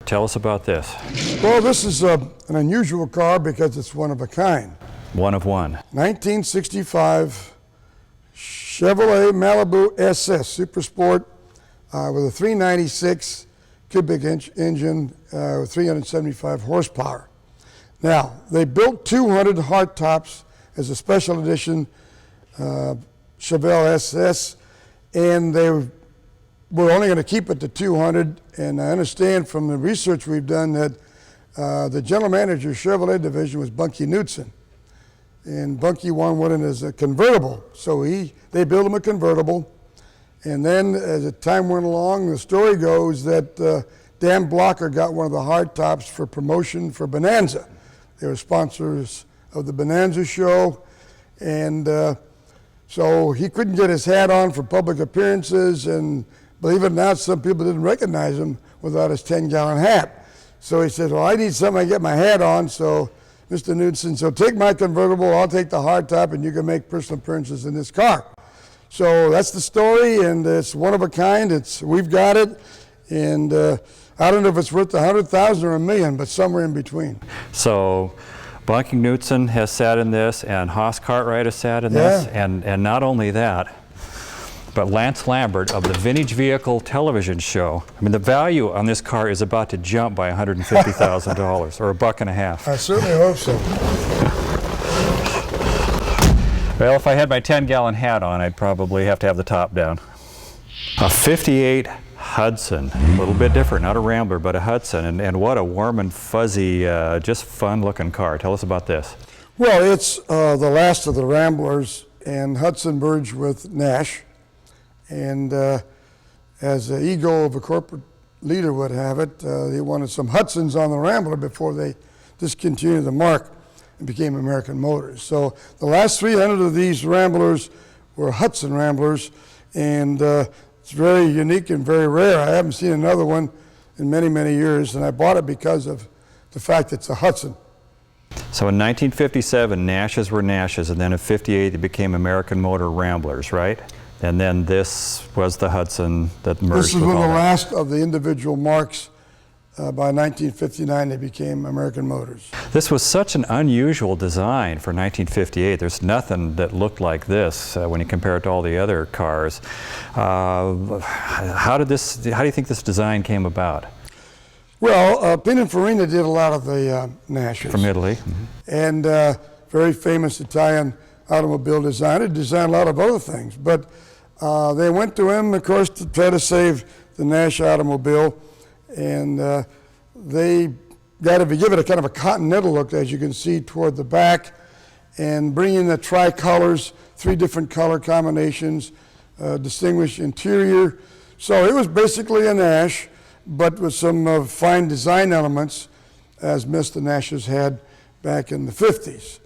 Tell us about this. Well, this is an unusual car because it's one of a kind. One of one. 1965 Chevrolet Malibu SS Super Sport with a 396 cubic inch engine with 375 horsepower. Now, they built 200 hardtops as a special edition Chevrolet SS, and they were only going to keep it to 200, and I understand from the research we've done that the general manager of Chevrolet division was Bunky Knudsen, and Bunky wanted one as a convertible, so they built him a convertible, and then as the time went along, the story goes that Dan Blocker got one of the hardtops for promotion for Bonanza. They were sponsors of the Bonanza show, and so he couldn't get his hat on for public appearances, and believe it or not, some people didn't recognize him without his 10-gallon hat. So he said, well, I need something to get my hat on, so Mr. Knudsen, so take my convertible, I'll take the hardtop, and you can make personal appearances in this car. So that's the story, and it's one of a kind. We've got it, and I don't know if it's worth $100,000 or $1 million, but somewhere in between. So Bunky Knudsen has sat in this, and Haas Cartwright has sat in this, and not only that, but Lance Lambert of the Vintage Vehicle television show. I mean, the value on this car is about to jump by $150,000 or $1.50. I certainly hope so. Well, if I had my 10-gallon hat on, I'd probably have to have the top down. A 58 Hudson, a little bit different, not a Rambler, but a Hudson, and what a warm and fuzzy, just fun-looking car. Tell us about this. Well, it's the last of the Ramblers, and Hudson merged with Nash. And as the ego of a corporate leader would have it, they wanted some Hudsons on the Rambler before they discontinued the mark and became American Motors. So the last 300 of these Ramblers were Hudson Ramblers, and it's very unique and very rare. I haven't seen another one in many, many years, and I bought it because of the fact it's a Hudson. So in 1957, Nashes were Nashes, and then in 58, they became American Motor Ramblers, right? And then this was the Hudson that merged. This is one of the last of the individual marks. By 1959, they became American Motors. This was such an unusual design for 1958. There's nothing that looked like this when you compare it to all the other cars. How do you think this design came about? Well, Pininfarina did a lot of the Nashes. From Italy. Mm-hmm. And very famous Italian automobile designer, designed a lot of other things. But they went to him, of course, to try to save the Nash automobile. And they got to give it a kind of a continental look, as you can see toward the back, and bring in the tricolors, 3 different color combinations, distinguished interior. So it was basically a Nash, but with some fine design elements, as Mr. Nash's had back in the 50s.